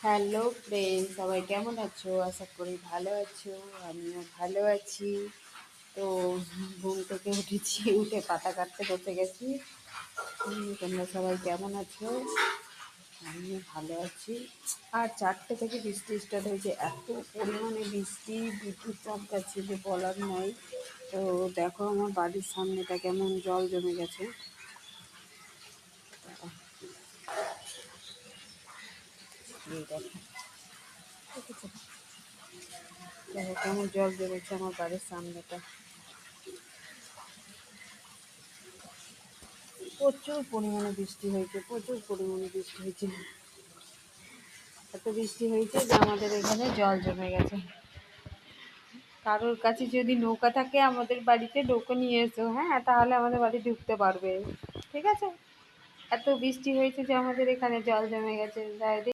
Hello friend, সবাই কেমন আছো? আশা করি ভালো আছো। আমিও ভালো আছি। তো ঘুম থেকে উঠেছি, উঠে পাতা কাটতে বসে গেছি। তোমরা সবাই কেমন আছো? আমিও ভালো আছি। আর 4টে থেকে বৃষ্টি স্টার্ট হয়েছে, এত পরিমাণে বৃষ্টি, বিদ্যুৎ চমকাচ্ছে যে বলার নাই। তো দেখো আমার বাড়ির সামনেটা কেমন জল জমে গেছে। এই দেখো, দেখেছো? দেখো কেমন জল জমেছে আমার বাড়ির সামনেটা। প্রচুর পরিমাণে বৃষ্টি হয়েছে, প্রচুর পরিমাণে বৃষ্টি হয়েছে। এত বৃষ্টি হয়েছে যে আমাদের এখানে জল জমে গেছে। কারোর কাছে যদি নৌকা থাকে আমাদের বাড়িতে নৌকো নিয়ে এসো, হ্যাঁ, তাহলে আমাদের বাড়ি ঢুকতে পারবে। ঠিক আছে? এত বৃষ্টি হয়েছে যে আমাদের এখানে জল জমে গেছে।